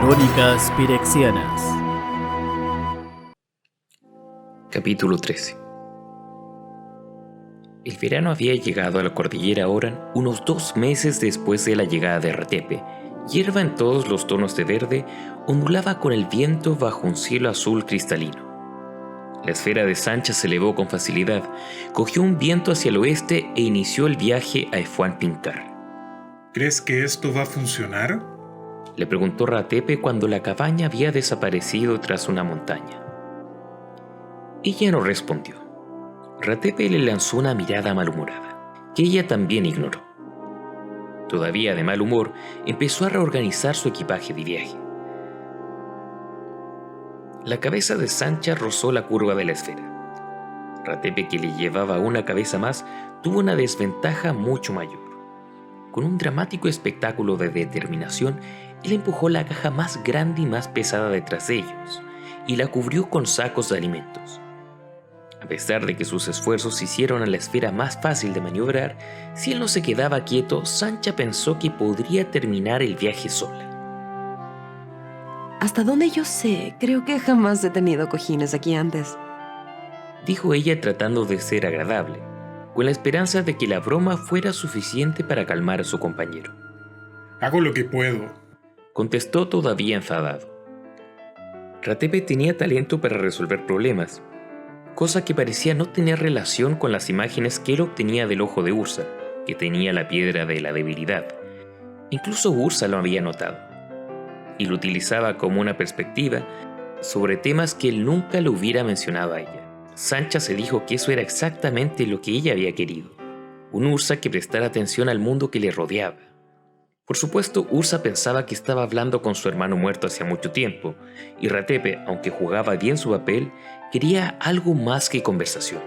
Crónicas Pirexianas. Capítulo 13. El verano había llegado a la cordillera Oran unos 2 meses después de la llegada de Ratepe. Hierba en todos los tonos de verde ondulaba con el viento bajo un cielo azul cristalino. La esfera de Sancha se elevó con facilidad, cogió un viento hacia el oeste e inició el viaje a Efuan Pinkar. ¿Crees que esto va a funcionar? Le preguntó Ratepe cuando la cabaña había desaparecido tras una montaña. Ella no respondió. Ratepe le lanzó una mirada malhumorada, que ella también ignoró. Todavía de mal humor, empezó a reorganizar su equipaje de viaje. La cabeza de Sancha rozó la curva de la esfera. Ratepe, que le llevaba una cabeza más, tuvo una desventaja mucho mayor. Con un dramático espectáculo de determinación, él empujó la caja más grande y más pesada detrás de ellos, y la cubrió con sacos de alimentos. A pesar de que sus esfuerzos hicieron a la esfera más fácil de maniobrar, si él no se quedaba quieto, Sancha pensó que podría terminar el viaje sola. Hasta donde yo sé, creo que jamás he tenido cojines aquí antes, dijo ella tratando de ser agradable, con la esperanza de que la broma fuera suficiente para calmar a su compañero. Hago lo que puedo, contestó todavía enfadado. Ratepe tenía talento para resolver problemas, cosa que parecía no tener relación con las imágenes que él obtenía del ojo de Ursa, que tenía la piedra de la debilidad. Incluso Ursa lo había notado, y lo utilizaba como una perspectiva sobre temas que él nunca le hubiera mencionado a ella. Sancha se dijo que eso era exactamente lo que ella había querido, un Ursa que prestara atención al mundo que le rodeaba. Por supuesto, Ursa pensaba que estaba hablando con su hermano muerto hacía mucho tiempo, y Ratepe, aunque jugaba bien su papel, quería algo más que conversación.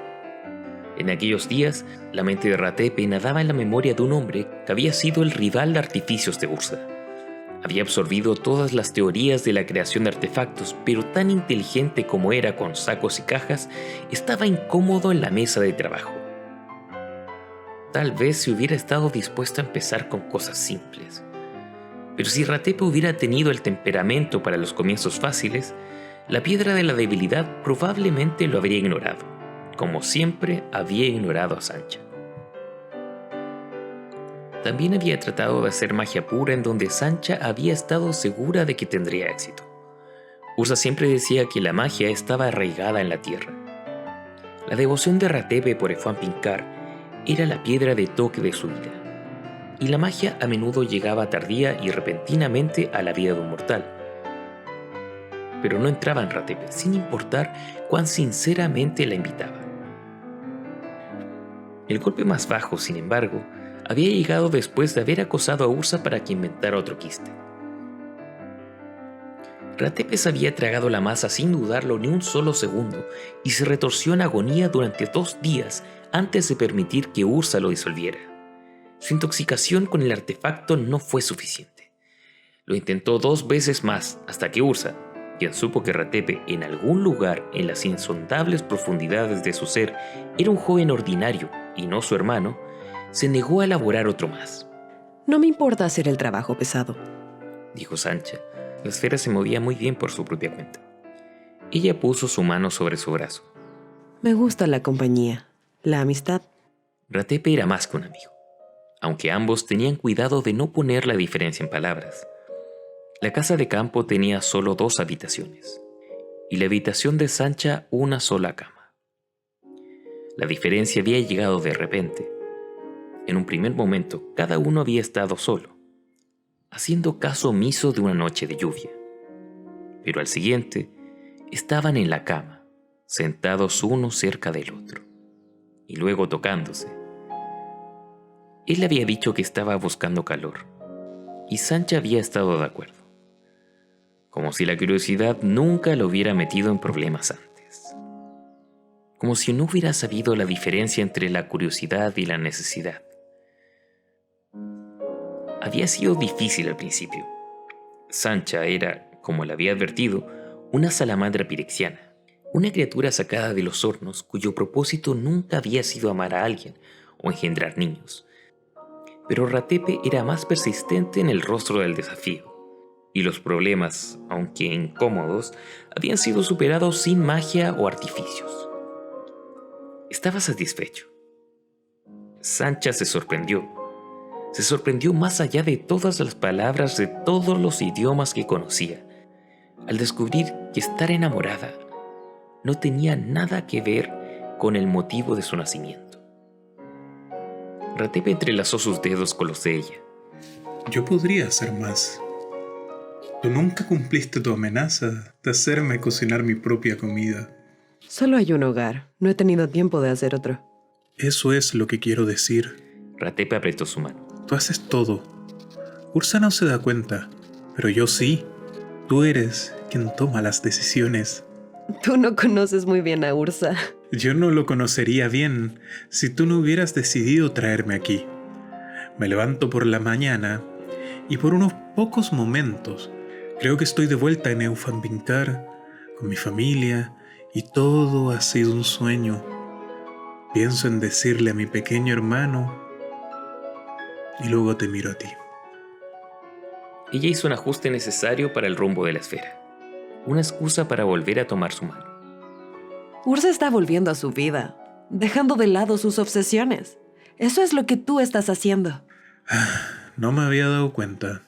En aquellos días, la mente de Ratepe nadaba en la memoria de un hombre que había sido el rival de artificios de Ursa. Había absorbido todas las teorías de la creación de artefactos, pero tan inteligente como era con sacos y cajas, estaba incómodo en la mesa de trabajo. Tal vez se hubiera estado dispuesto a empezar con cosas simples. Pero si Ratepe hubiera tenido el temperamento para los comienzos fáciles, la piedra de la debilidad probablemente lo habría ignorado, como siempre había ignorado a Sancha. También había tratado de hacer magia pura en donde Sancha había estado segura de que tendría éxito. Ursa siempre decía que la magia estaba arraigada en la tierra. La devoción de Ratepe por Efuan Pinkar era la piedra de toque de su vida, y la magia a menudo llegaba tardía y repentinamente a la vida de un mortal. Pero no entraba en Ratepe, sin importar cuán sinceramente la invitaba. El golpe más bajo, sin embargo, había llegado después de haber acosado a Ursa para que inventara otro quiste. Ratepe se había tragado la masa sin dudarlo ni un solo segundo y se retorció en agonía durante 2 días antes de permitir que Ursa lo disolviera. Su intoxicación con el artefacto no fue suficiente. Lo intentó 2 veces más hasta que Ursa, quien supo que Ratepe en algún lugar en las insondables profundidades de su ser era un joven ordinario y no su hermano, se negó a elaborar otro más. No me importa hacer el trabajo pesado, dijo Sancha. La esfera se movía muy bien por su propia cuenta. Ella puso su mano sobre su brazo. Me gusta la compañía, la amistad. Ratepe era más que un amigo, aunque ambos tenían cuidado de no poner la diferencia en palabras. La casa de campo tenía solo 2 habitaciones, y la habitación de Sancha una sola cama. La diferencia había llegado de repente. En un primer momento, cada uno había estado solo, haciendo caso omiso de una noche de lluvia. Pero al siguiente, estaban en la cama, sentados uno cerca del otro, y luego tocándose. Él había dicho que estaba buscando calor, y Sancha había estado de acuerdo, como si la curiosidad nunca lo hubiera metido en problemas antes. Como si no hubiera sabido la diferencia entre la curiosidad y la necesidad. Había sido difícil al principio. Sancha era, como le había advertido, una salamandra pirexiana, una criatura sacada de los hornos cuyo propósito nunca había sido amar a alguien o engendrar niños. Pero Ratepe era más persistente en el rostro del desafío, y los problemas, aunque incómodos, habían sido superados sin magia o artificios. Estaba satisfecho. Sancha se sorprendió. Se sorprendió más allá de todas las palabras de todos los idiomas que conocía, al descubrir que estar enamorada no tenía nada que ver con el motivo de su nacimiento. Ratepe entrelazó sus dedos con los de ella. Yo podría hacer más. Tú nunca cumpliste tu amenaza de hacerme cocinar mi propia comida. Solo hay un hogar. No he tenido tiempo de hacer otro. Eso es lo que quiero decir. Ratepe apretó su mano. Tú haces todo. Ursa no se da cuenta, pero yo sí. Tú eres quien toma las decisiones. Tú no conoces muy bien a Ursa. Yo no lo conocería bien si tú no hubieras decidido traerme aquí. Me levanto por la mañana y por unos pocos momentos creo que estoy de vuelta en Eufambinkar con mi familia y todo ha sido un sueño. Pienso en decirle a mi pequeño hermano y luego te miro a ti. Ella hizo un ajuste necesario para el rumbo de la esfera. Una excusa para volver a tomar su mano. Ursa está volviendo a su vida, dejando de lado sus obsesiones. Eso es lo que tú estás haciendo. No me había dado cuenta.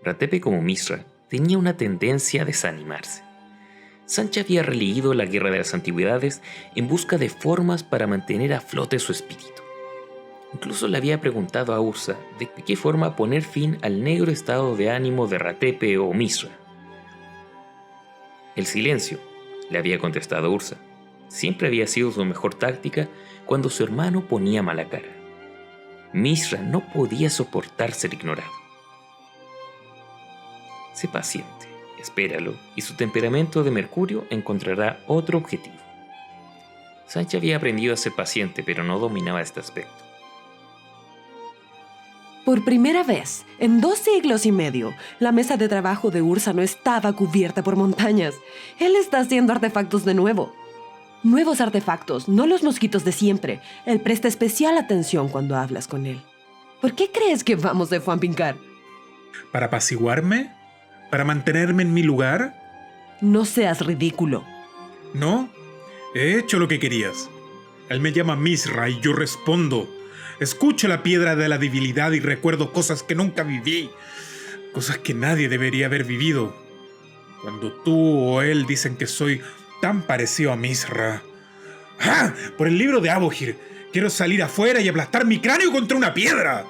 Ratepe, como Mishra, tenía una tendencia a desanimarse. Sancha había releído la Guerra de las Antigüedades en busca de formas para mantener a flote su espíritu. Incluso le había preguntado a Ursa de qué forma poner fin al negro estado de ánimo de Ratepe o Mishra. El silencio, le había contestado Ursa, siempre había sido su mejor táctica cuando su hermano ponía mala cara. Mishra no podía soportar ser ignorado. Sé paciente, espéralo, y su temperamento de Mercurio encontrará otro objetivo. Sancha había aprendido a ser paciente, pero no dominaba este aspecto. Por primera vez, en 2 siglos y medio, la mesa de trabajo de Ursa no estaba cubierta por montañas. Él está haciendo artefactos de nuevo. Nuevos artefactos, no los mosquitos de siempre. Él presta especial atención cuando hablas con él. ¿Por qué crees que vamos de Fampinkar? ¿Para apaciguarme? ¿Para mantenerme en mi lugar? No seas ridículo. No, he hecho lo que querías. Él me llama Mishra y yo respondo. Escucho la piedra de la debilidad y recuerdo cosas que nunca viví. Cosas que nadie debería haber vivido. Cuando tú o él dicen que soy tan parecido a Mishra. ¡Ah! Por el libro de Abohir. Quiero salir afuera y aplastar mi cráneo contra una piedra.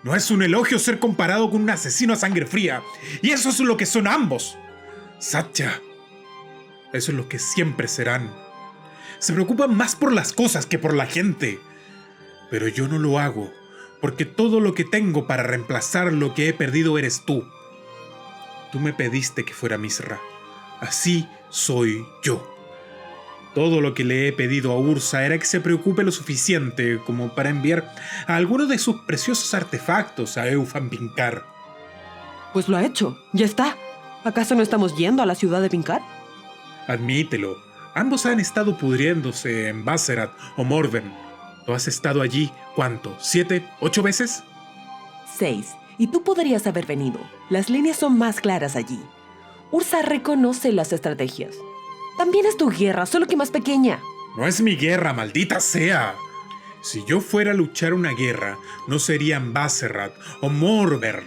No es un elogio ser comparado con un asesino a sangre fría. Y eso es lo que son ambos. Satya. Eso es lo que siempre serán. Se preocupan más por las cosas que por la gente. Pero yo no lo hago, porque todo lo que tengo para reemplazar lo que he perdido eres tú. Tú me pediste que fuera Mishra. Así soy yo. Todo lo que le he pedido a Ursa era que se preocupe lo suficiente como para enviar a alguno de sus preciosos artefactos a Eufambinkar. Pues lo ha hecho, ya está. ¿Acaso no estamos yendo a la ciudad de Pinkar? Admítelo, ambos han estado pudriéndose en Basserat o Morven. ¿Tú has estado allí, cuánto? ¿7, 8 veces? 6. Y tú podrías haber venido. Las líneas son más claras allí. Ursa reconoce las estrategias. También es tu guerra, solo que más pequeña. No es mi guerra, maldita sea. Si yo fuera a luchar una guerra, no sería en Basserat o Morvern.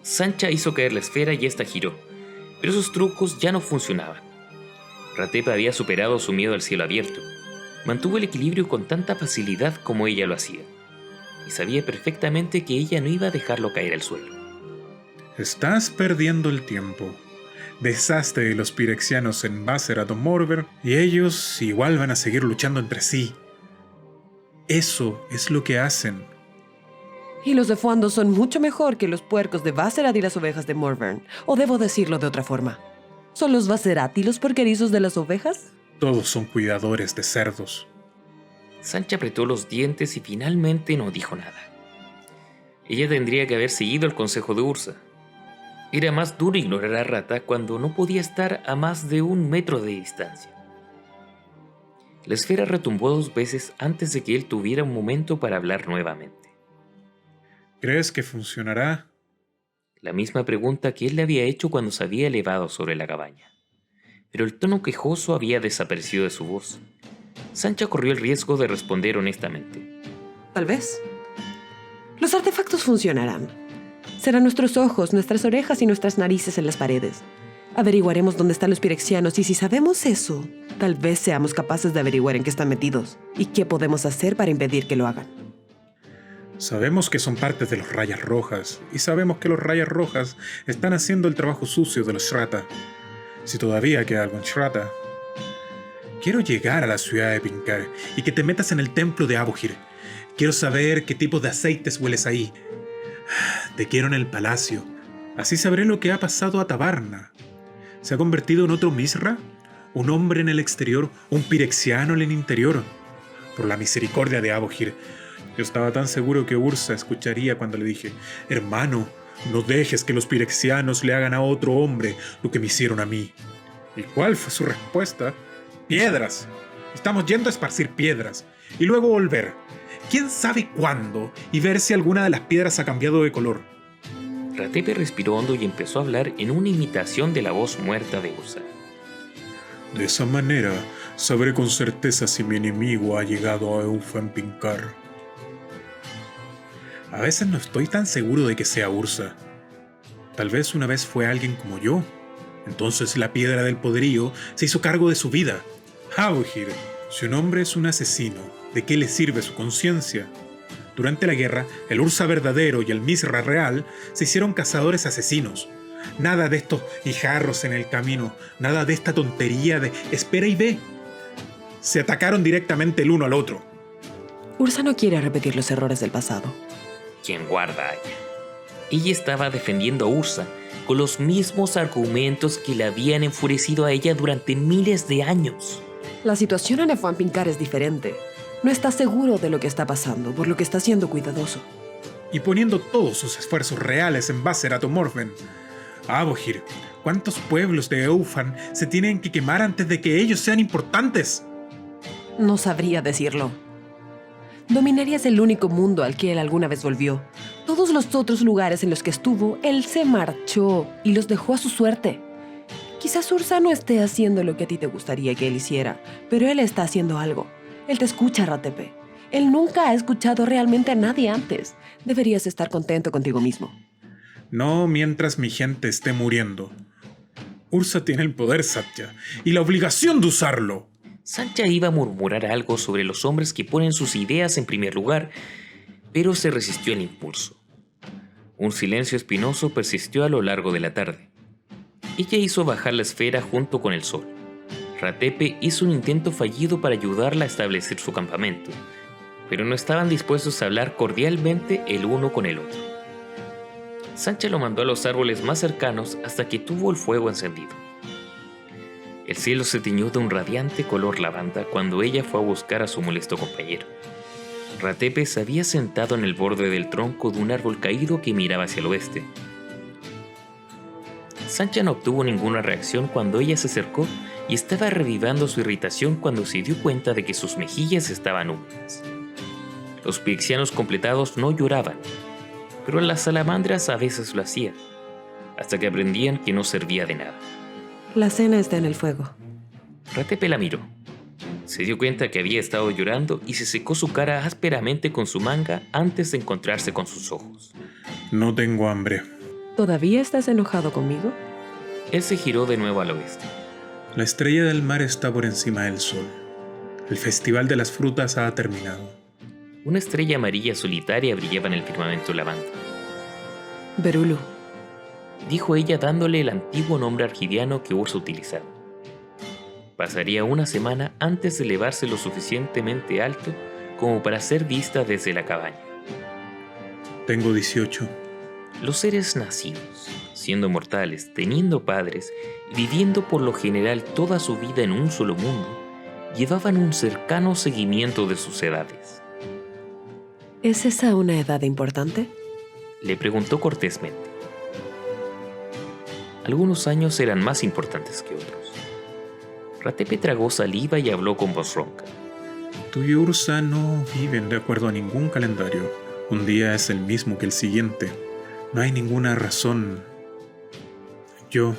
Sancha hizo caer la esfera y esta giró, pero esos trucos ya no funcionaban. Ratepe había superado su miedo al cielo abierto. Mantuvo el equilibrio con tanta facilidad como ella lo hacía, y sabía perfectamente que ella no iba a dejarlo caer al suelo. Estás perdiendo el tiempo. Deshazte de los pirexianos en Basserat o Morvern y ellos igual van a seguir luchando entre sí. Eso es lo que hacen. Y los de Fuando son mucho mejor que los puercos de Basserat y las ovejas de Morvern. O debo decirlo de otra forma. ¿Son los Basserat y los porquerizos de las ovejas? Todos son cuidadores de cerdos. Sancha apretó los dientes y finalmente no dijo nada. Ella tendría que haber seguido el consejo de Ursa. Era más duro ignorar a Rata cuando no podía estar a más de 1 metro de distancia. La esfera retumbó 2 veces antes de que él tuviera un momento para hablar nuevamente. ¿Crees que funcionará? la misma pregunta que él le había hecho cuando se había elevado sobre la cabaña. Pero el tono quejoso había desaparecido de su voz. Sancha corrió el riesgo de responder honestamente. Tal vez. Los artefactos funcionarán. Serán nuestros ojos, nuestras orejas y nuestras narices en las paredes. Averiguaremos dónde están los pirexianos y si sabemos eso, tal vez seamos capaces de averiguar en qué están metidos y qué podemos hacer para impedir que lo hagan. Sabemos que son partes de los Rayas Rojas y sabemos que los Rayas Rojas están haciendo el trabajo sucio de los Shrata. Si todavía queda algo en Shrata. Quiero llegar a la ciudad de Pinkar y que te metas en el templo de Abuhir. Quiero saber qué tipo de aceites hueles ahí. Te quiero en el palacio. Así sabré lo que ha pasado a Tabarna. ¿Se ha convertido en otro Misra? ¿Un hombre en el exterior? ¿Un pirexiano en el interior? Por la misericordia de Abuhir. Yo estaba tan seguro que Ursa escucharía cuando le dije: hermano, no dejes que los pirexianos le hagan a otro hombre lo que me hicieron a mí. ¿Y cuál fue su respuesta? Piedras. Estamos yendo a esparcir piedras y luego volver. ¿Quién sabe cuándo? Y ver si alguna de las piedras ha cambiado de color. Ratepe respiró hondo y empezó a hablar en una imitación de la voz muerta de Ursa. De esa manera sabré con certeza si mi enemigo ha llegado a Eufenpinkar. A veces no estoy tan seguro de que sea Ursa. Tal vez una vez fue alguien como yo. Entonces la piedra del poderío se hizo cargo de su vida. Abuhir, si un hombre es un asesino, ¿de qué le sirve su conciencia? Durante la guerra, el Ursa verdadero y el Misra real se hicieron cazadores asesinos. Nada de estos guijarros en el camino, nada de esta tontería de espera y ve. Se atacaron directamente el uno al otro. Ursa no quiere repetir los errores del pasado. ¿Quién guarda allá? Ella estaba defendiendo a Ursa con los mismos argumentos que la habían enfurecido a ella durante miles de años. La situación en Eufenpinkar es diferente. No está seguro de lo que está pasando, por lo que está siendo cuidadoso. Y poniendo todos sus esfuerzos reales en Baserath o Morven. Abuhir, ¿cuántos pueblos de Eufan se tienen que quemar antes de que ellos sean importantes? No sabría decirlo. Dominaria es el único mundo al que él alguna vez volvió. Todos los otros lugares en los que estuvo, él se marchó y los dejó a su suerte. Quizás Ursa no esté haciendo lo que a ti te gustaría que él hiciera, pero él está haciendo algo. Él te escucha, Ratepe. Él nunca ha escuchado realmente a nadie antes. Deberías estar contento contigo mismo. No mientras mi gente esté muriendo. Ursa tiene el poder, Satya, y la obligación de usarlo. Sancha iba a murmurar algo sobre los hombres que ponen sus ideas en primer lugar, pero se resistió al impulso. Un silencio espinoso persistió a lo largo de la tarde. Ella hizo bajar la esfera junto con el sol. Ratepe hizo un intento fallido para ayudarla a establecer su campamento, pero no estaban dispuestos a hablar cordialmente el uno con el otro. Sancha lo mandó a los árboles más cercanos hasta que tuvo el fuego encendido. El cielo se tiñó de un radiante color lavanda cuando ella fue a buscar a su molesto compañero. Ratepe se había sentado en el borde del tronco de un árbol caído que miraba hacia el oeste. Sancha no obtuvo ninguna reacción cuando ella se acercó y estaba revivando su irritación cuando se dio cuenta de que sus mejillas estaban húmedas. Los pirexianos completados no lloraban, pero las salamandras a veces lo hacían, hasta que aprendían que no servía de nada. La cena está en el fuego. Ratepe la miró. Se dio cuenta que había estado llorando y se secó su cara ásperamente con su manga antes de encontrarse con sus ojos. No tengo hambre. ¿Todavía estás enojado conmigo? Él se giró de nuevo al oeste. La estrella del mar está por encima del sol. El festival de las frutas ha terminado. Una estrella amarilla solitaria brillaba en el firmamento lavanda. Berulu. Dijo ella dándole el antiguo nombre argidiano que Ursa utilizaba. Pasaría una semana antes de elevarse lo suficientemente alto como para ser vista desde la cabaña. Tengo 18. Los seres nacidos, siendo mortales, teniendo padres y viviendo por lo general toda su vida en un solo mundo, llevaban un cercano seguimiento de sus edades. ¿Es esa una edad importante? Le preguntó cortésmente. Algunos años eran más importantes que otros. Ratepe tragó saliva y habló con voz ronca. Tú y Ursa no viven de acuerdo a ningún calendario. Un día es el mismo que el siguiente. No hay ninguna razón. Yo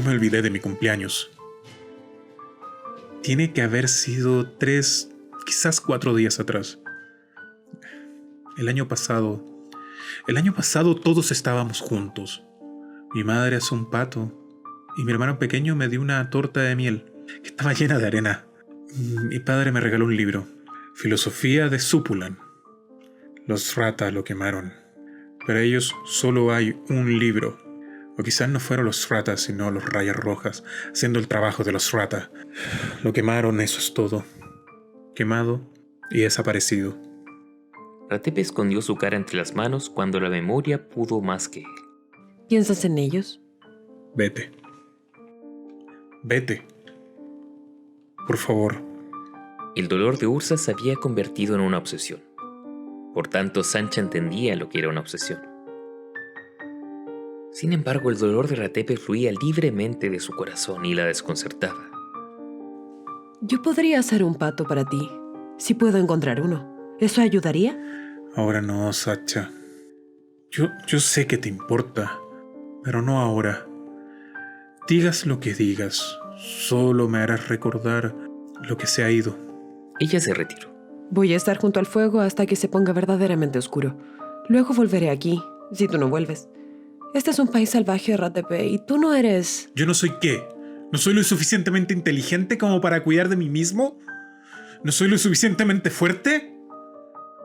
me olvidé de mi cumpleaños. Tiene que haber sido 3, quizás 4 días atrás. El año pasado todos estábamos juntos. Mi madre asó un pato y mi hermano pequeño me dio una torta de miel que estaba llena de arena. Mi padre me regaló un libro, Filosofía de Súpulan. Los Rata lo quemaron. Para ellos solo hay un libro. O quizás no fueron los Rata, sino los Rayas Rojas, haciendo el trabajo de los Rata. Lo quemaron, eso es todo. Quemado y desaparecido. Ratepe escondió su cara entre las manos cuando la memoria pudo más que él. ¿Piensas en ellos? Vete. Vete. Por favor. El dolor de Ursa se había convertido en una obsesión. Por tanto, Sancha entendía lo que era una obsesión. Sin embargo, el dolor de Ratepe fluía libremente de su corazón y la desconcertaba. Yo podría ser un pato para ti, si puedo encontrar uno. ¿Eso ayudaría? Ahora no, Sancha. Yo sé que te importa, pero no ahora. Digas lo que digas, solo me harás recordar lo que se ha ido. Ella se retiró. Voy a estar junto al fuego hasta que se ponga verdaderamente oscuro. Luego volveré aquí, si tú no vuelves. Este es un país salvaje, Ratepe, y tú no eres... ¿Yo no soy qué? ¿No soy lo suficientemente inteligente como para cuidar de mí mismo? ¿No soy lo suficientemente fuerte?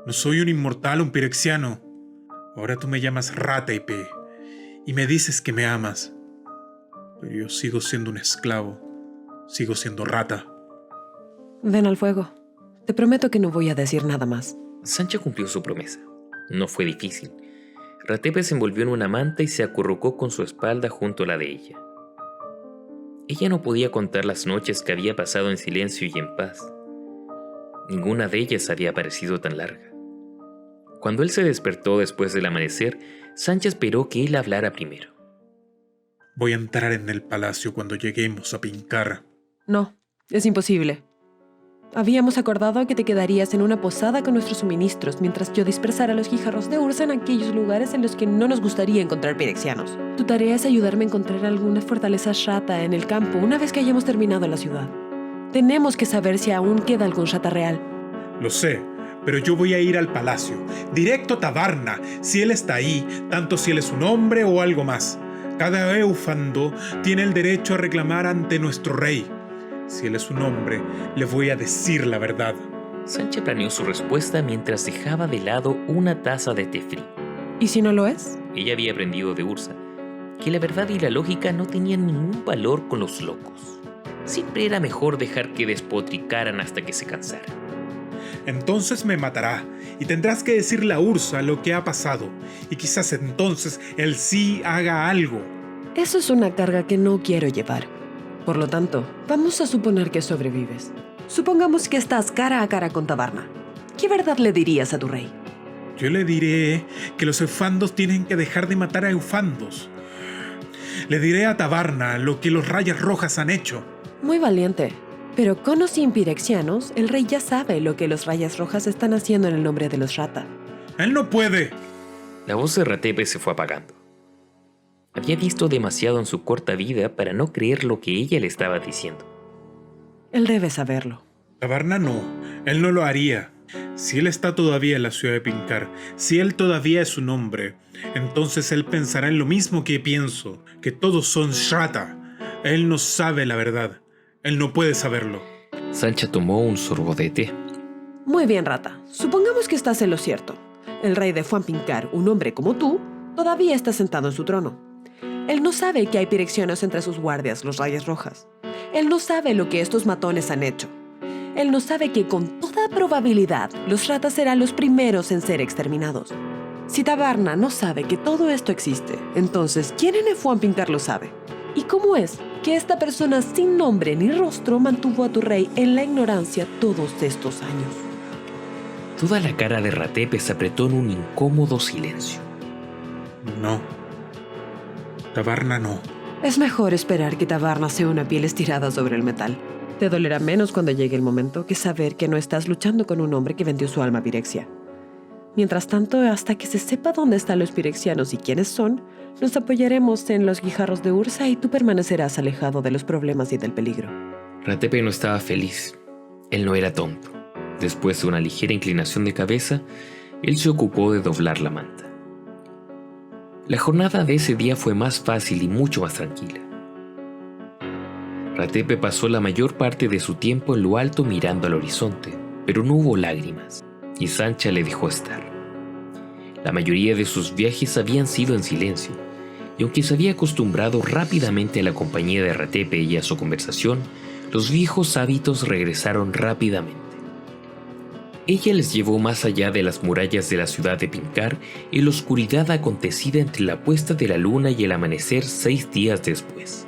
No soy un inmortal, un pirexiano. Ahora tú me llamas Ratepe y me dices que me amas. Pero yo sigo siendo un esclavo. Sigo siendo rata. Ven al fuego. Te prometo que no voy a decir nada más. Sancha cumplió su promesa. No fue difícil. Ratepe se envolvió en una manta y se acurrucó con su espalda junto a la de ella. Ella no podía contar las noches que había pasado en silencio y en paz. Ninguna de ellas había parecido tan larga. Cuando él se despertó después del amanecer, Sancha esperó que él hablara primero. Voy a entrar en el palacio cuando lleguemos a Pincar. No, es imposible. Habíamos acordado que te quedarías en una posada con nuestros suministros mientras yo dispersara los guijarros de Ursa en aquellos lugares en los que no nos gustaría encontrar pirexianos. Tu tarea es ayudarme a encontrar alguna fortaleza Rata en el campo una vez que hayamos terminado la ciudad. Tenemos que saber si aún queda algún Rata real. Lo sé, pero yo voy a ir al palacio, directo a Tabarna, si él está ahí, tanto si él es un hombre o algo más. Cada eufando tiene el derecho a reclamar ante nuestro rey. Si él es un hombre, le voy a decir la verdad. Sancha planeó su respuesta mientras dejaba de lado una taza de té frío. ¿Y si no lo es? Ella había aprendido de Ursa que la verdad y la lógica no tenían ningún valor con los locos. Siempre era mejor dejar que despotricaran hasta que se cansaran. Entonces me matará y tendrás que decirle a Ursa lo que ha pasado y quizás entonces él sí haga algo. Eso es una carga que no quiero llevar. Por lo tanto, vamos a suponer que sobrevives. Supongamos que estás cara a cara con Tabarna. ¿Qué verdad le dirías a tu rey? Yo le diré que los eufandos tienen que dejar de matar a eufandos. Le diré a Tabarna lo que los Rayas Rojas han hecho. Muy valiente. Pero con o sin pirexianos, el rey ya sabe lo que los Rayas Rojas están haciendo en el nombre de los Rata. ¡Él no puede! La voz de Ratepe se fue apagando. Había visto demasiado en su corta vida para no creer lo que ella le estaba diciendo. Él debe saberlo. Tabarna no, él no lo haría. Si él está todavía en la ciudad de Pincar, si él todavía es un hombre, entonces él pensará en lo mismo que pienso, que todos son Rata. Él no sabe la verdad. Él no puede saberlo. Sancha tomó un sorbo de té. Muy bien, Rata. Supongamos que estás en lo cierto. El rey de Fuanpincar, un hombre como tú, todavía está sentado en su trono. Él no sabe que hay pirexianos entre sus guardias, los Rayas Rojas. Él no sabe lo que estos matones han hecho. Él no sabe que con toda probabilidad los Ratas serán los primeros en ser exterminados. Si Tabarna no sabe que todo esto existe, entonces, ¿quién en Fuanpincar lo sabe? ¿Y cómo es que esta persona sin nombre ni rostro mantuvo a tu rey en la ignorancia todos estos años? Toda la cara de Ratepe se apretó en un incómodo silencio. No. Tabarna no. Es mejor esperar que Tabarna sea una piel estirada sobre el metal. Te dolerá menos cuando llegue el momento que saber que no estás luchando con un hombre que vendió su alma a Pirexia. Mientras tanto, hasta que se sepa dónde están los pirexianos y quiénes son, nos apoyaremos en los guijarros de Ursa y tú permanecerás alejado de los problemas y del peligro. Ratepe no estaba feliz. Él no era tonto. Después de una ligera inclinación de cabeza, él se ocupó de doblar la manta. La jornada de ese día fue más fácil y mucho más tranquila. Ratepe pasó la mayor parte de su tiempo en lo alto mirando al horizonte, pero no hubo lágrimas, y Sancha le dejó estar. La mayoría de sus viajes habían sido en silencio, y aunque se había acostumbrado rápidamente a la compañía de Ratepe y a su conversación, los viejos hábitos regresaron rápidamente. Ella les llevó más allá de las murallas de la ciudad de Pincar en la oscuridad acontecida entre la puesta de la luna y el amanecer 6 días después.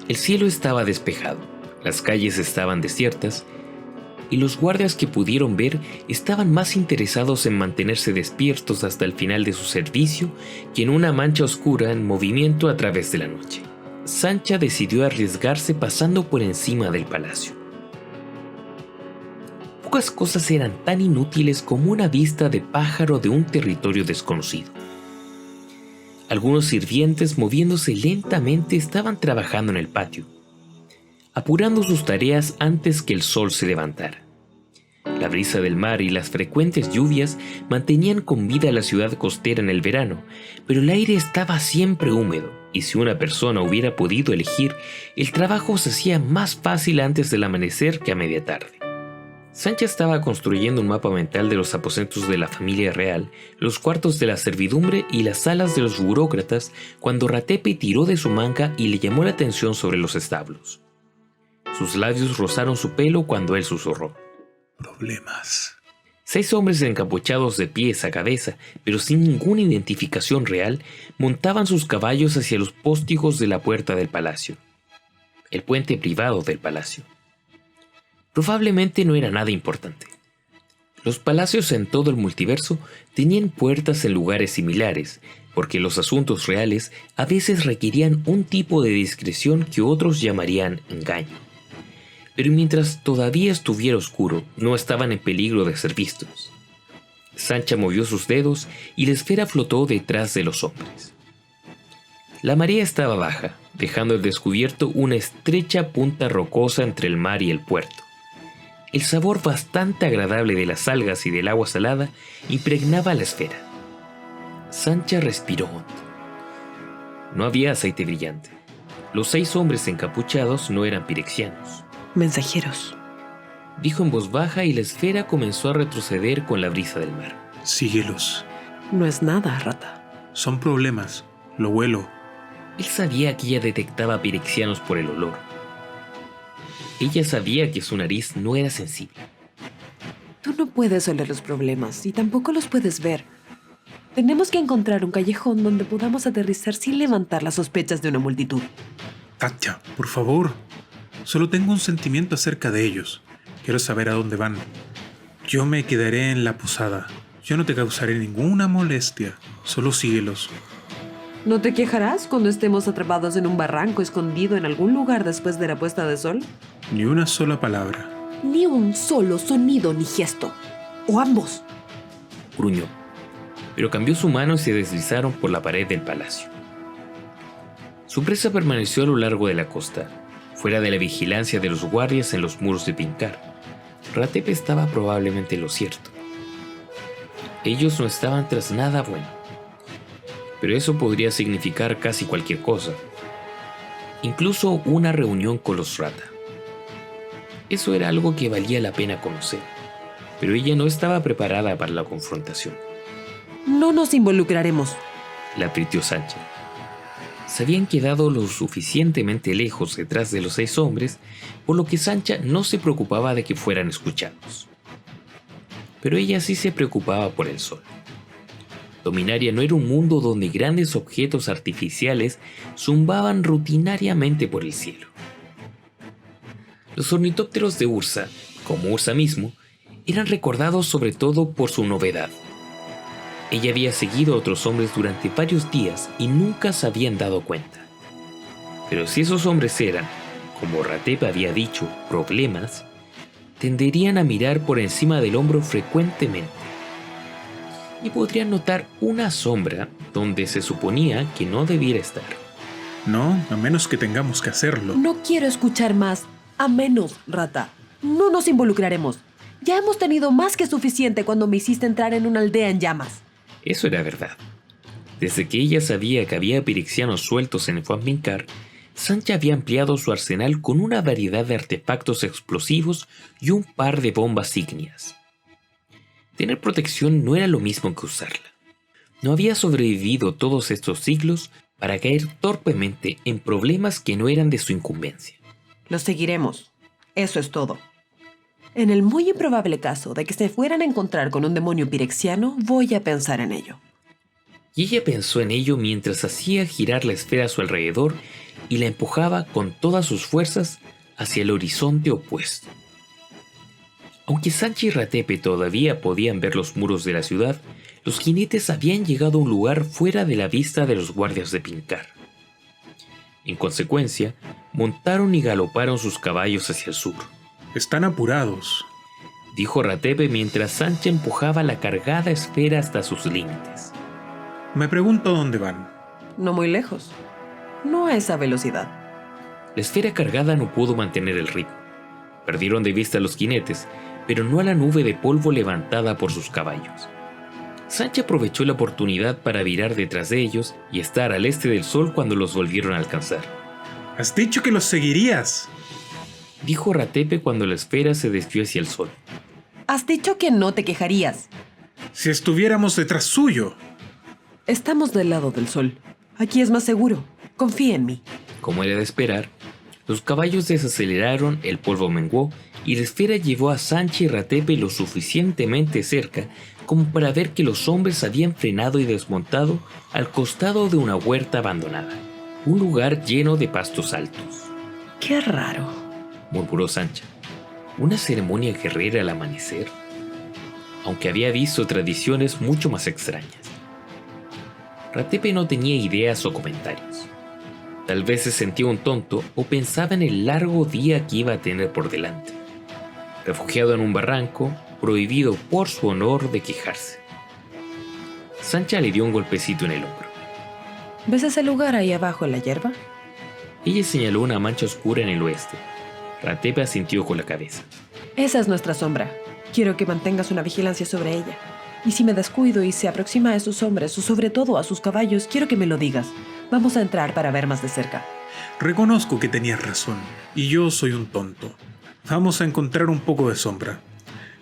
El cielo estaba despejado, las calles estaban desiertas, y los guardias que pudieron ver estaban más interesados en mantenerse despiertos hasta el final de su servicio que en una mancha oscura en movimiento a través de la noche. Sancha decidió arriesgarse pasando por encima del palacio. Pocas cosas eran tan inútiles como una vista de pájaro de un territorio desconocido. Algunos sirvientes moviéndose lentamente estaban trabajando en el patio, apurando sus tareas antes que el sol se levantara. La brisa del mar y las frecuentes lluvias mantenían con vida la ciudad costera en el verano, pero el aire estaba siempre húmedo, y si una persona hubiera podido elegir, el trabajo se hacía más fácil antes del amanecer que a media tarde. Sancha estaba construyendo un mapa mental de los aposentos de la familia real, los cuartos de la servidumbre y las salas de los burócratas cuando Ratepe tiró de su manga y le llamó la atención sobre los establos. Sus labios rozaron su pelo cuando él susurró: Problemas. 6 hombres encapuchados de pies a cabeza, pero sin ninguna identificación real, montaban sus caballos hacia los póstigos de la puerta del palacio, el puente privado del palacio. Probablemente no era nada importante. Los palacios en todo el multiverso tenían puertas en lugares similares, porque los asuntos reales a veces requerían un tipo de discreción que otros llamarían engaño. Pero mientras todavía estuviera oscuro, no estaban en peligro de ser vistos. Sancha movió sus dedos y la esfera flotó detrás de los hombres. La marea estaba baja, dejando al descubierto una estrecha punta rocosa entre el mar y el puerto. El sabor bastante agradable de las algas y del agua salada impregnaba la esfera. Sancha respiró hondo. No había aceite brillante. Los 6 hombres encapuchados no eran pirexianos. Mensajeros. Dijo en voz baja y la esfera comenzó a retroceder con la brisa del mar. Síguelos. No es nada, rata. Son problemas. Lo huelo. Él sabía que ella detectaba pirexianos por el olor. Ella sabía que su nariz no era sensible. Tú no puedes oler los problemas y tampoco los puedes ver. Tenemos que encontrar un callejón donde podamos aterrizar sin levantar las sospechas de una multitud. Sancha, por favor. Solo tengo un sentimiento acerca de ellos. Quiero saber a dónde van. Yo me quedaré en la posada. Yo no te causaré ninguna molestia. Solo síguelos. ¿No te quejarás cuando estemos atrapados en un barranco escondido en algún lugar después de la puesta de sol? Ni una sola palabra. Ni un solo sonido ni gesto. O ambos. Gruñó, pero cambió su mano y se deslizaron por la pared del palacio. Su presa permaneció a lo largo de la costa, fuera de la vigilancia de los guardias en los muros de Pincar. Ratepe estaba probablemente en lo cierto. Ellos no estaban tras nada bueno. Pero eso podría significar casi cualquier cosa. Incluso una reunión con los Rata. Eso era algo que valía la pena conocer, pero ella no estaba preparada para la confrontación. No nos involucraremos, La advirtió Sancha. Se habían quedado lo suficientemente lejos detrás de los 6 hombres, por lo que Sancha no se preocupaba de que fueran escuchados. Pero ella sí se preocupaba por el sol. Dominaria no era un mundo donde grandes objetos artificiales zumbaban rutinariamente por el cielo. Los ornitópteros de Ursa, como Ursa mismo, eran recordados sobre todo por su novedad. Ella había seguido a otros hombres durante varios días y nunca se habían dado cuenta. Pero si esos hombres eran, como Ratepe había dicho, problemas, tenderían a mirar por encima del hombro frecuentemente. y podrían notar una sombra donde se suponía que no debiera estar. No, a menos que tengamos que hacerlo. No quiero escuchar más. A menos, rata. No nos involucraremos. Ya hemos tenido más que suficiente cuando me hiciste entrar en una aldea en llamas. Eso era verdad. Desde que ella sabía que había pirexianos sueltos en Fuanmincar, Sancha había ampliado su arsenal con una variedad de artefactos explosivos y un par de bombas ígneas. Tener protección no era lo mismo que usarla. No había sobrevivido todos estos siglos para caer torpemente en problemas que no eran de su incumbencia. Los seguiremos. Eso es todo. En el muy improbable caso de que se fueran a encontrar con un demonio pirexiano, voy a pensar en ello. Y ella pensó en ello mientras hacía girar la esfera a su alrededor y la empujaba con todas sus fuerzas hacia el horizonte opuesto. Aunque Sancha y Ratepe todavía podían ver los muros de la ciudad, los jinetes habían llegado a un lugar fuera de la vista de los guardias de Pincar. En consecuencia, montaron y galoparon sus caballos hacia el sur. Están apurados, dijo Ratepe mientras Sancha empujaba la cargada esfera hasta sus límites. Me pregunto dónde van. No muy lejos. No a esa velocidad. La esfera cargada no pudo mantener el ritmo. Perdieron de vista a los jinetes, pero no a la nube de polvo levantada por sus caballos. Sancha aprovechó la oportunidad para virar detrás de ellos y estar al este del sol cuando los volvieron a alcanzar. Has dicho que los seguirías, dijo Ratepe cuando la esfera se desvió hacia el sol. Has dicho que no te quejarías. si estuviéramos detrás suyo. Estamos del lado del sol. Aquí es más seguro. Confía en mí. Como era de esperar, los caballos desaceleraron, el polvo menguó y la esfera llevó a Sancha y Ratepe lo suficientemente cerca como para ver que los hombres habían frenado y desmontado al costado de una huerta abandonada, un lugar lleno de pastos altos. Qué raro, murmuró Sancha. ¿Una ceremonia guerrera al amanecer? Aunque había visto tradiciones mucho más extrañas. Ratepe no tenía ideas o comentarios. Tal vez se sentía un tonto o pensaba en el largo día que iba a tener por delante. Refugiado en un barranco, prohibido por su honor de quejarse. Sancha le dio un golpecito en el hombro. ¿Ves ese lugar ahí abajo en la hierba? Ella señaló una mancha oscura en el oeste. Ratepe asintió con la cabeza. Esa es nuestra sombra. Quiero que mantengas una vigilancia sobre ella. Y si me descuido y se aproxima a esos hombres, o sobre todo a sus caballos, quiero que me lo digas. Vamos a entrar para ver más de cerca. Reconozco que tenías razón, y yo soy un tonto. Vamos a encontrar un poco de sombra.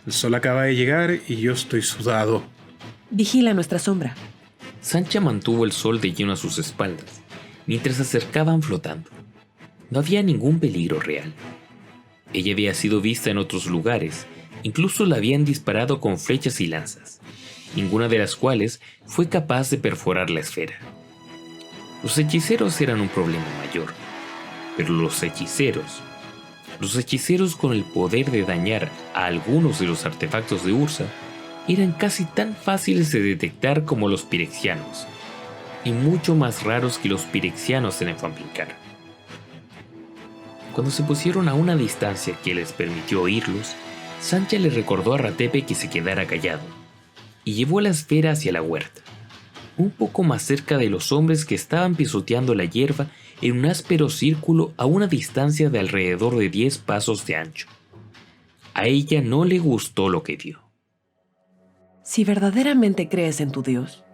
El sol acaba de llegar y yo estoy sudado. Vigila nuestra sombra. Sancha mantuvo el sol de lleno a sus espaldas, mientras se acercaban flotando. No había ningún peligro real. Ella había sido vista en otros lugares, incluso la habían disparado con flechas y lanzas, ninguna de las cuales fue capaz de perforar la esfera. Los hechiceros eran un problema mayor, pero los hechiceros con el poder de dañar a algunos de los artefactos de Ursa, eran casi tan fáciles de detectar como los pirexianos, y mucho más raros que los pirexianos en Fuanmincar. Cuando se pusieron a una distancia que les permitió oírlos, Sancha le recordó a Ratepe que se quedara callado, y llevó la esfera hacia la huerta, un poco más cerca de los hombres que estaban pisoteando la hierba en un áspero círculo a una distancia de alrededor de 10 pasos de ancho. A ella no le gustó lo que vio. Si verdaderamente crees en tu Dios,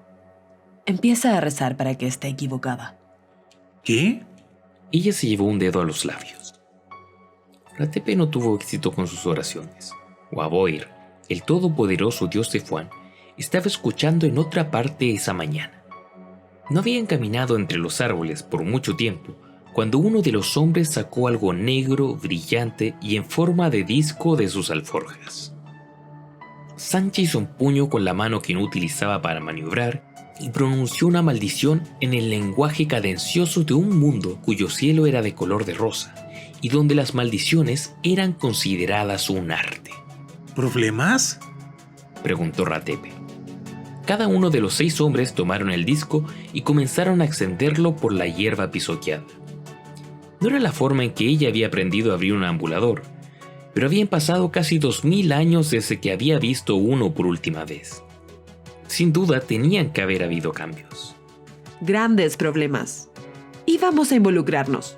empieza a rezar para que esté equivocada. ¿Qué? Ella se llevó un dedo a los labios. Ratepe no tuvo éxito con sus oraciones. Waboir, el todopoderoso dios de Fuan, estaba escuchando en otra parte esa mañana. No habían caminado entre los árboles por mucho tiempo cuando uno de los hombres sacó algo negro, brillante y en forma de disco de sus alforjas. Sancha hizo un puño con la mano que no utilizaba para maniobrar y pronunció una maldición en el lenguaje cadencioso de un mundo cuyo cielo era de color de rosa y donde las maldiciones eran consideradas un arte. ¿Problemas? Preguntó Ratepe. Cada uno de los 6 hombres tomaron el disco y comenzaron a extenderlo por la hierba pisoteada. No era la forma en que ella había aprendido a abrir un ambulador, pero habían pasado casi 2000 años desde que había visto uno por última vez. Sin duda tenían que haber habido cambios. Grandes problemas. Y vamos a involucrarnos.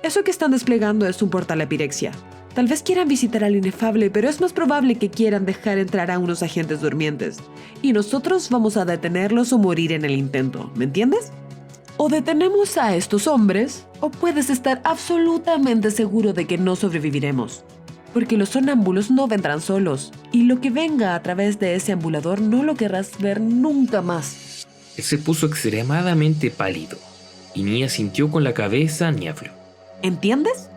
Eso que están desplegando es un portal a Pirexia. Tal vez quieran visitar al inefable, pero es más probable que quieran dejar entrar a unos agentes durmientes. Y nosotros vamos a detenerlos o morir en el intento, ¿me entiendes? O detenemos a estos hombres, o puedes estar absolutamente seguro de que no sobreviviremos. Porque los sonámbulos no vendrán solos, y lo que venga a través de ese ambulador no lo querrás ver nunca más. Él se puso extremadamente pálido, y ni asintió con la cabeza ni habló. ¿Entiendes?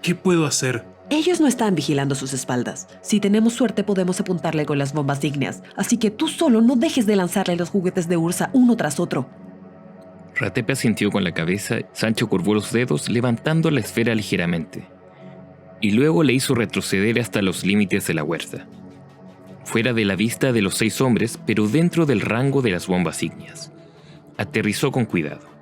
¿Qué puedo hacer? Ellos no están vigilando sus espaldas. Si tenemos suerte podemos apuntarle con las bombas ígneas, así que tú solo no dejes de lanzarle los juguetes de Ursa uno tras otro. Ratepe asintió con la cabeza, Sancho curvó los dedos levantando la esfera ligeramente, y luego le hizo retroceder hasta los límites de la huerta, fuera de la vista de los 6 hombres, pero dentro del rango de las bombas ígneas. Aterrizó con cuidado.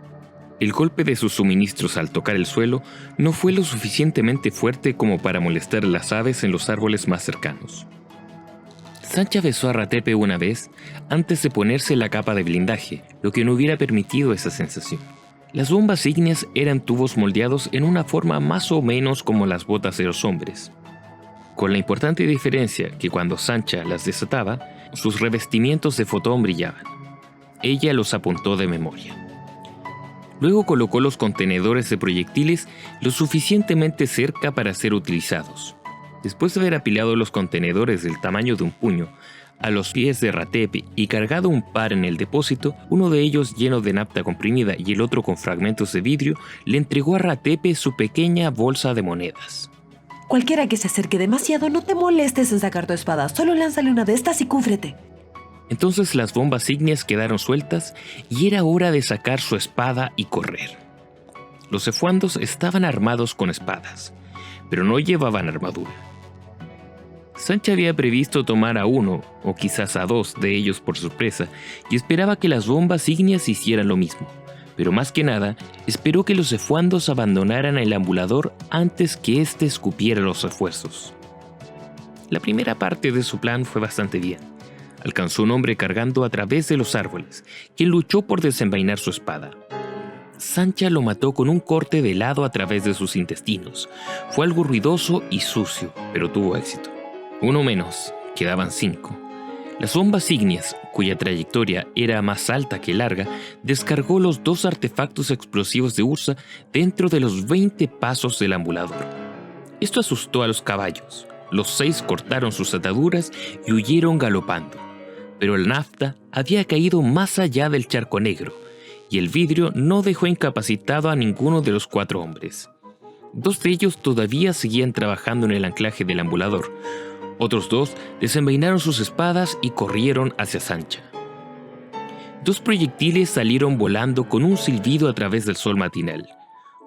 El golpe de sus suministros al tocar el suelo no fue lo suficientemente fuerte como para molestar a las aves en los árboles más cercanos. Sancha besó a Ratepe una vez antes de ponerse la capa de blindaje, lo que no hubiera permitido esa sensación. Las bombas ígneas eran tubos moldeados en una forma más o menos como las botas de los hombres, con la importante diferencia que cuando Sancha las desataba, sus revestimientos de fotón brillaban. Ella los apuntó de memoria. Luego colocó los contenedores de proyectiles lo suficientemente cerca para ser utilizados. Después de haber apilado los contenedores del tamaño de un puño a los pies de Ratepe y cargado un par en el depósito, uno de ellos lleno de nafta comprimida y el otro con fragmentos de vidrio, le entregó a Ratepe su pequeña bolsa de monedas. Cualquiera que se acerque demasiado, no te molestes en sacar tu espada, solo lánzale una de estas y cúbrete. Entonces las bombas ígneas quedaron sueltas y era hora de sacar su espada y correr. Los cefuandos estaban armados con espadas, pero no llevaban armadura. Sancha había previsto tomar a uno, o quizás a 2 de ellos por sorpresa, y esperaba que las bombas ígneas hicieran lo mismo. Pero más que nada, esperó que los cefuandos abandonaran el ambulador antes que éste escupiera los refuerzos. La primera parte de su plan fue bastante bien. Alcanzó un hombre cargando a través de los árboles, quien luchó por desenvainar su espada. Sancha lo mató con un corte de lado a través de sus intestinos. Fue algo ruidoso y sucio, pero tuvo éxito. Uno menos, quedaban 5. Las bombas ígneas, cuya trayectoria era más alta que larga, descargó los 2 artefactos explosivos de Ursa dentro de los 20 pasos del ambulador. Esto asustó a los caballos. Los 6 cortaron sus ataduras y huyeron galopando. Pero el nafta había caído más allá del charco negro, y el vidrio no dejó incapacitado a ninguno de los 4 hombres. 2 de ellos todavía seguían trabajando en el anclaje del ambulador. Otros 2 desenvainaron sus espadas y corrieron hacia Sancha. 2 proyectiles salieron volando con un silbido a través del sol matinal.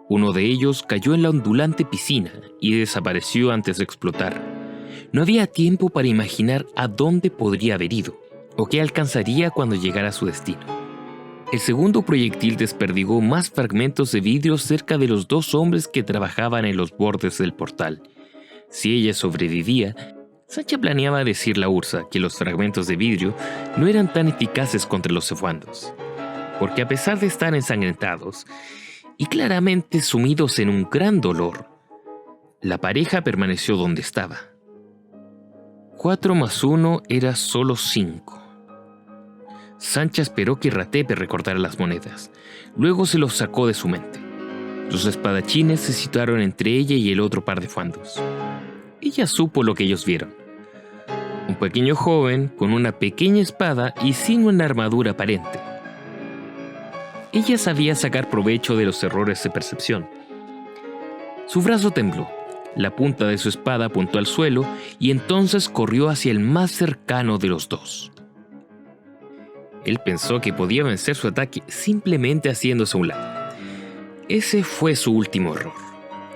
Uno de ellos cayó en la ondulante piscina y desapareció antes de explotar. No había tiempo para imaginar a dónde podría haber ido, o qué alcanzaría cuando llegara a su destino. El segundo proyectil desperdigó más fragmentos de vidrio cerca de los 2 hombres que trabajaban en los bordes del portal. Si ella sobrevivía, Sancha planeaba decirle a Ursa que los fragmentos de vidrio no eran tan eficaces contra los cefuandos, porque a pesar de estar ensangrentados y claramente sumidos en un gran dolor, la pareja permaneció donde estaba. 4 más 1 era solo 5. Sancha esperó que Ratepe recordara las monedas. Luego se los sacó de su mente. Los espadachines se situaron entre ella y el otro par de fuandos. Ella supo lo que ellos vieron. Un pequeño joven con una pequeña espada y sin una armadura aparente. Ella sabía sacar provecho de los errores de percepción. Su brazo tembló. La punta de su espada apuntó al suelo y entonces corrió hacia el más cercano de los 2. Él pensó que podía vencer su ataque simplemente haciéndose a un lado. Ese fue su último error.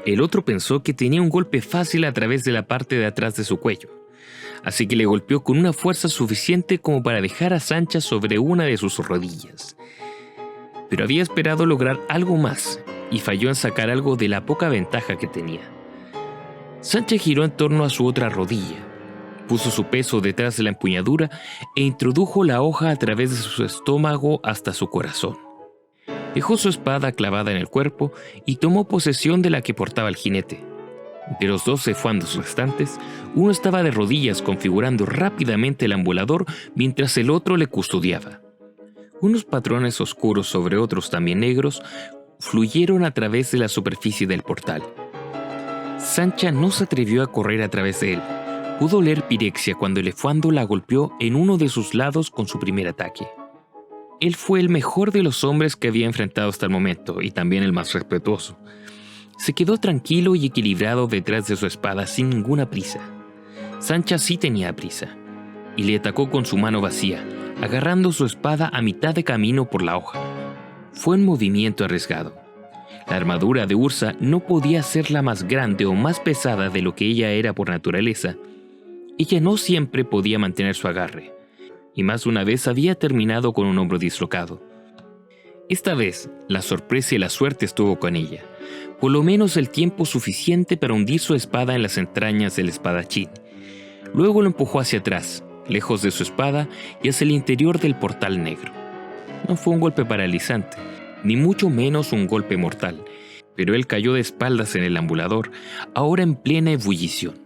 El otro pensó que tenía un golpe fácil a través de la parte de atrás de su cuello, así que le golpeó con una fuerza suficiente como para dejar a Sancha sobre una de sus rodillas. Pero había esperado lograr algo más y falló en sacar algo de la poca ventaja que tenía. Sancha giró en torno a su otra rodilla. puso su peso detrás de la empuñadura e introdujo la hoja a través de su estómago hasta su corazón. Dejó su espada clavada en el cuerpo y tomó posesión de la que portaba el jinete. De los 12 fuandos restantes, uno estaba de rodillas configurando rápidamente el ambulador mientras el otro le custodiaba. Unos patrones oscuros sobre otros también negros fluyeron a través de la superficie del portal. Sancha no se atrevió a correr a través de él. Pudo oler pirexia cuando el efuando la golpeó en uno de sus lados con su primer ataque. Él fue el mejor de los hombres que había enfrentado hasta el momento y también el más respetuoso. Se quedó tranquilo y equilibrado detrás de su espada sin ninguna prisa. Sancha sí tenía prisa y le atacó con su mano vacía, agarrando su espada a mitad de camino por la hoja. Fue un movimiento arriesgado. La armadura de Ursa no podía ser la más grande o más pesada de lo que ella era por naturaleza. Ella no siempre podía mantener su agarre, y más de una vez había terminado con un hombro dislocado. Esta vez, la sorpresa y la suerte estuvo con ella, por lo menos el tiempo suficiente para hundir su espada en las entrañas del espadachín. Luego lo empujó hacia atrás, lejos de su espada y hacia el interior del portal negro. No fue un golpe paralizante, ni mucho menos un golpe mortal, pero él cayó de espaldas en el ambulador, ahora en plena ebullición.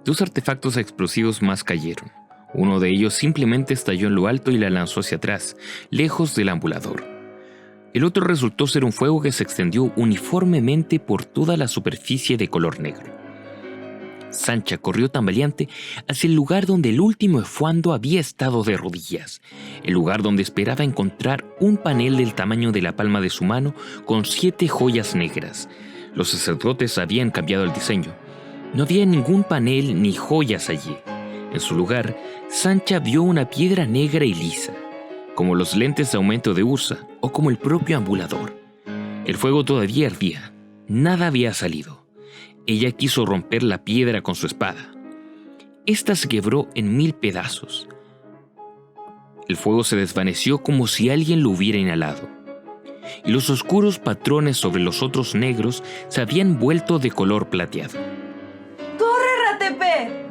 2 artefactos explosivos más cayeron. Uno de ellos simplemente estalló en lo alto y la lanzó hacia atrás, lejos del ambulador. El otro resultó ser un fuego que se extendió uniformemente por toda la superficie de color negro. Sancha corrió tambaleante hacia el lugar donde el último efuando había estado de rodillas, el lugar donde esperaba encontrar un panel del tamaño de la palma de su mano con 7 joyas negras. Los sacerdotes habían cambiado el diseño. No había ningún panel ni joyas allí. En su lugar, Sancha vio una piedra negra y lisa, como los lentes de aumento de Ursa o como el propio ambulador. El fuego todavía ardía. Nada había salido. Ella quiso romper la piedra con su espada. Esta se quebró en 1000 pedazos. El fuego se desvaneció como si alguien lo hubiera inhalado, y los oscuros patrones sobre los otros negros se habían vuelto de color plateado. ¡Corre, Ratepe!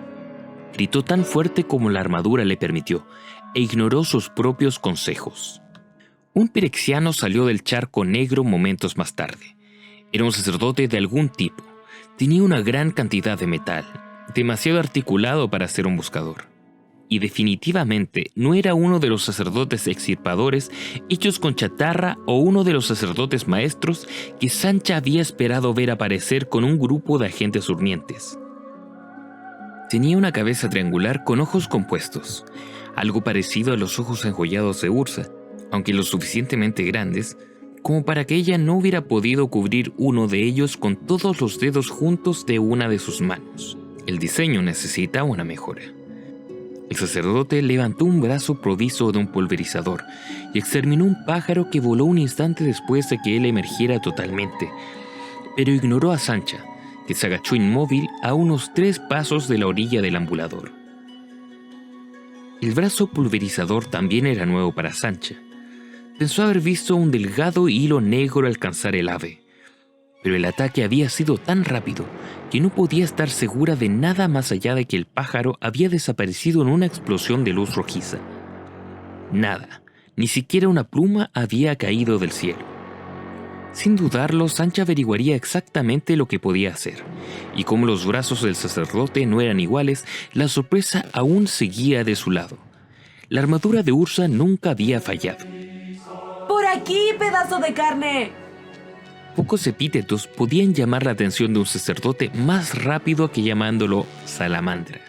Gritó tan fuerte como la armadura le permitió, e ignoró sus propios consejos. Un pirexiano salió del charco negro momentos más tarde. Era un sacerdote de algún tipo. Tenía una gran cantidad de metal, demasiado articulado para ser un buscador. Y definitivamente no era uno de los sacerdotes extirpadores hechos con chatarra o uno de los sacerdotes maestros que Sancha había esperado ver aparecer con un grupo de agentes durmientes. Tenía una cabeza triangular con ojos compuestos, algo parecido a los ojos enjollados de Ursa, aunque lo suficientemente grandes como para que ella no hubiera podido cubrir uno de ellos con todos los dedos juntos de una de sus manos. El diseño necesitaba una mejora. El sacerdote levantó un brazo provisto de un pulverizador y exterminó un pájaro que voló un instante después de que él emergiera totalmente, pero ignoró a Sancha, que se agachó inmóvil a unos 3 pasos de la orilla del ambulador. El brazo pulverizador también era nuevo para Sancha. Pensó haber visto un delgado hilo negro alcanzar el ave, pero el ataque había sido tan rápido que no podía estar segura de nada más allá de que el pájaro había desaparecido en una explosión de luz rojiza. Nada, ni siquiera una pluma había caído del cielo. Sin dudarlo, Sancha averiguaría exactamente lo que podía hacer, y como los brazos del sacerdote no eran iguales, la sorpresa aún seguía de su lado. La armadura de Ursa nunca había fallado. ¡Por aquí, pedazo de carne! Pocos epítetos podían llamar la atención de un sacerdote más rápido que llamándolo salamandra.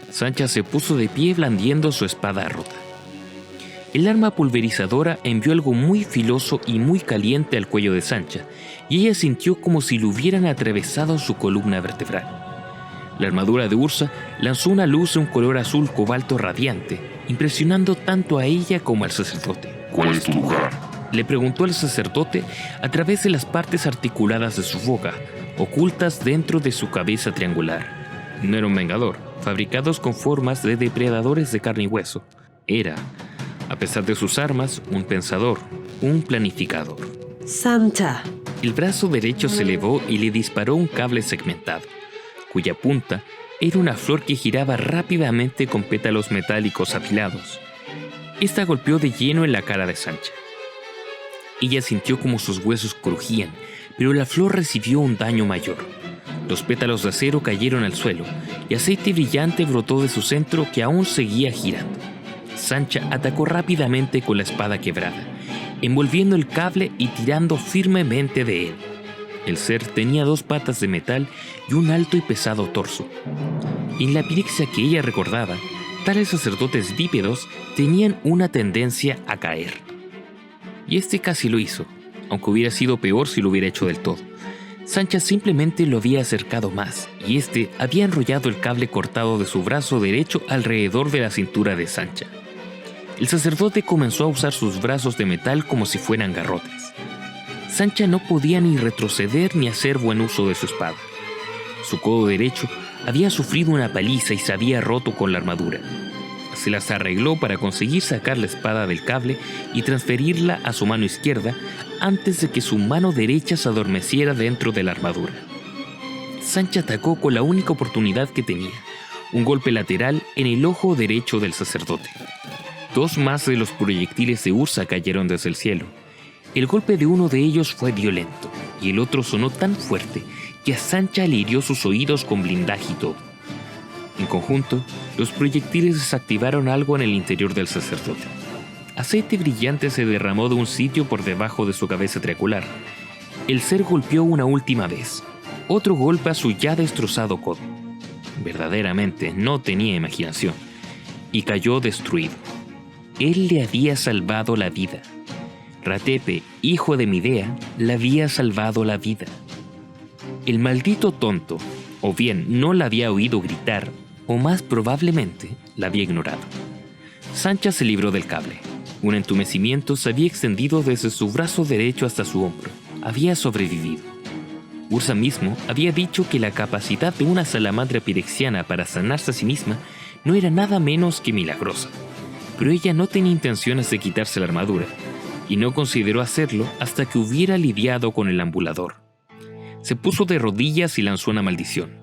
Sancha se puso de pie blandiendo su espada rota. El arma pulverizadora envió algo muy filoso y muy caliente al cuello de Sancha, y ella sintió como si le hubieran atravesado su columna vertebral. La armadura de Ursa lanzó una luz de un color azul cobalto radiante, impresionando tanto a ella como al sacerdote. ¿Cuál es tu lugar? Le preguntó el sacerdote a través de las partes articuladas de su boca, ocultas dentro de su cabeza triangular. No era un vengador, fabricados con formas de depredadores de carne y hueso. Era, a pesar de sus armas, un pensador, un planificador. Sancha. El brazo derecho se elevó y le disparó un cable segmentado, cuya punta, era una flor que giraba rápidamente con pétalos metálicos afilados. Esta golpeó de lleno en la cara de Sancha. Ella sintió como sus huesos crujían, pero la flor recibió un daño mayor. Los pétalos de acero cayeron al suelo y aceite brillante brotó de su centro que aún seguía girando. Sancha atacó rápidamente con la espada quebrada, envolviendo el cable y tirando firmemente de él. El ser tenía 2 patas de metal y un alto y pesado torso. En la pirexia que ella recordaba, tales sacerdotes bípedos tenían una tendencia a caer. Y este casi lo hizo, aunque hubiera sido peor si lo hubiera hecho del todo. Sancha simplemente lo había acercado más, y este había enrollado el cable cortado de su brazo derecho alrededor de la cintura de Sancha. El sacerdote comenzó a usar sus brazos de metal como si fueran garrotes. Sancha no podía ni retroceder ni hacer buen uso de su espada. Su codo derecho había sufrido una paliza y se había roto con la armadura. Se las arregló para conseguir sacar la espada del cable y transferirla a su mano izquierda antes de que su mano derecha se adormeciera dentro de la armadura. Sancha atacó con la única oportunidad que tenía, un golpe lateral en el ojo derecho del sacerdote. 2 más de los proyectiles de Ursa cayeron desde el cielo. El golpe de uno de ellos fue violento y el otro sonó tan fuerte que a Sancha le hirió sus oídos con blindaje y todo. En conjunto, los proyectiles desactivaron algo en el interior del sacerdote. Aceite brillante se derramó de un sitio por debajo de su cabeza triangular. El ser golpeó una última vez. Otro golpe a su ya destrozado codo. Verdaderamente no tenía imaginación. Y cayó destruido. Él le había salvado la vida. Ratepe, hijo de Midea, le había salvado la vida. El maldito tonto, o bien no la había oído gritar, o más probablemente la había ignorado. Sancha se libró del cable. Un entumecimiento se había extendido desde su brazo derecho hasta su hombro. Había sobrevivido. Ursa mismo había dicho que la capacidad de una salamandra pirexiana para sanarse a sí misma no era nada menos que milagrosa. Pero ella no tenía intenciones de quitarse la armadura, y no consideró hacerlo hasta que hubiera lidiado con el ambulador. Se puso de rodillas y lanzó una maldición.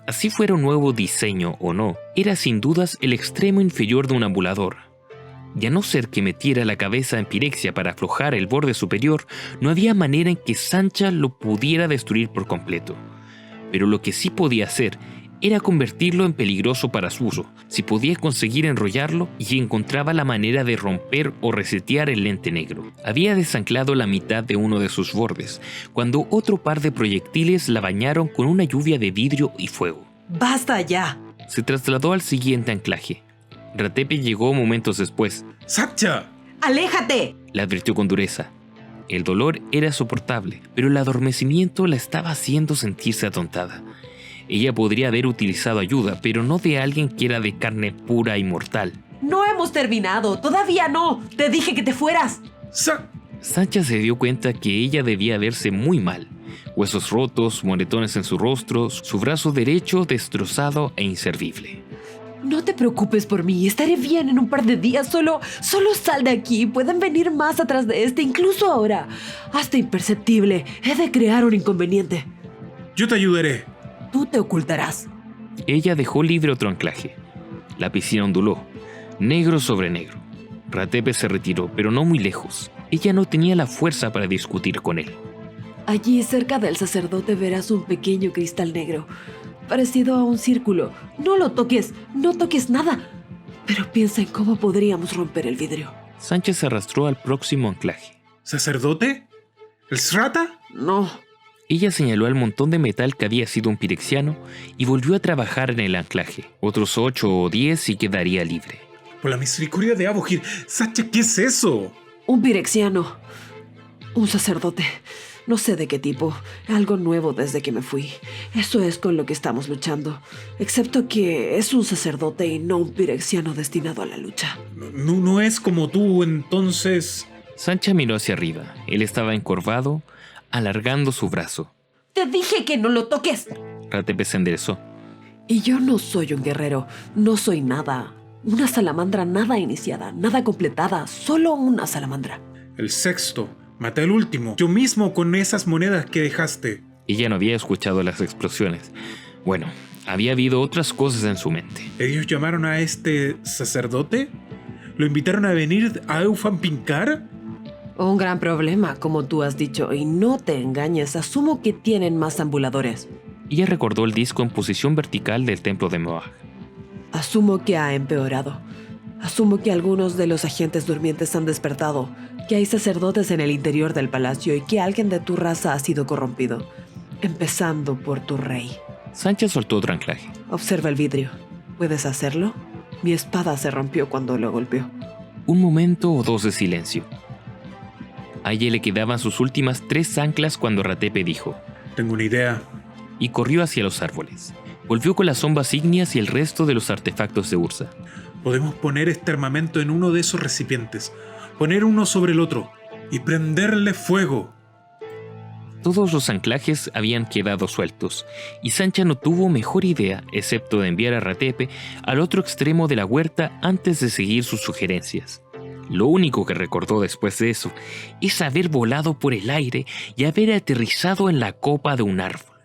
Así fuera un nuevo diseño o no, era sin dudas el extremo inferior de un ambulador. Y a no ser que metiera la cabeza en pirexia para aflojar el borde superior, no había manera en que Sancha lo pudiera destruir por completo. Pero lo que sí podía hacer era convertirlo en peligroso para su uso, si podía conseguir enrollarlo y encontraba la manera de romper o resetear el lente negro. Había desanclado la mitad de uno de sus bordes, cuando otro par de proyectiles la bañaron con una lluvia de vidrio y fuego. ¡Basta ya! Se trasladó al siguiente anclaje. Ratepe llegó momentos después. ¡Sancha! ¡Aléjate! Le advirtió con dureza. El dolor era soportable, pero el adormecimiento la estaba haciendo sentirse atontada. Ella podría haber utilizado ayuda, pero no de alguien que era de carne pura y mortal. ¡No hemos terminado! ¡Todavía no! ¡Te dije que te fueras! Sancha se dio cuenta que ella debía verse muy mal. Huesos rotos, moretones en su rostro, su brazo derecho destrozado e inservible. No te preocupes por mí, estaré bien en un par de días. Solo sal de aquí. Pueden venir más atrás de este, incluso ahora. Hasta imperceptible. He de crear un inconveniente. Yo te ayudaré. Tú te ocultarás. Ella dejó libre otro anclaje. La piscina onduló, negro sobre negro. Ratepe se retiró, pero no muy lejos. Ella no tenía la fuerza para discutir con él. Allí, cerca del sacerdote, verás un pequeño cristal negro, parecido a un círculo. No lo toques, no toques nada. Pero piensa en cómo podríamos romper el vidrio. Sancha se arrastró al próximo anclaje. ¿Sacerdote? ¿El Srata? No. Ella señaló al montón de metal que había sido un pirexiano y volvió a trabajar en el anclaje. Otros 8 o 10 y quedaría libre. Por la misericordia de Abogir, Sancha, ¿qué es eso? Un pirexiano. Un sacerdote. No sé de qué tipo. Algo nuevo desde que me fui. Eso es con lo que estamos luchando. Excepto que es un sacerdote y no un pirexiano destinado a la lucha. No es como tú, entonces... Sancha miró hacia arriba. Él estaba encorvado, alargando su brazo. ¡Te dije que no lo toques! Ratepe se enderezó. Y yo no soy un guerrero. No soy nada. Una salamandra nada iniciada, nada completada. Solo una salamandra. El sexto. Maté al último. Yo mismo con esas monedas que dejaste. Ella no había escuchado las explosiones. Bueno, había habido otras cosas en su mente. ¿Ellos llamaron a este sacerdote? ¿Lo invitaron a venir a Eufan Pinkar? Un gran problema, como tú has dicho, y no te engañes, asumo que tienen más ambuladores. Ella recordó el disco en posición vertical del templo de Moag. Asumo que ha empeorado. Asumo que algunos de los agentes durmientes han despertado, que hay sacerdotes en el interior del palacio y que alguien de tu raza ha sido corrompido, empezando por tu rey. Sancha soltó otro anclaje. Observa el vidrio. ¿Puedes hacerlo? Mi espada se rompió cuando lo golpeó. Un momento o dos de silencio. A ella le quedaban sus últimas 3 anclas cuando Ratepe dijo, Tengo una idea. y corrió hacia los árboles. Volvió con las sombras ígneas y el resto de los artefactos de Ursa. Podemos poner este armamento en uno de esos recipientes, poner uno sobre el otro y prenderle fuego. Todos los anclajes habían quedado sueltos, y Sancha no tuvo mejor idea, excepto de enviar a Ratepe al otro extremo de la huerta antes de seguir sus sugerencias. Lo único que recordó después de eso es haber volado por el aire y haber aterrizado en la copa de un árbol.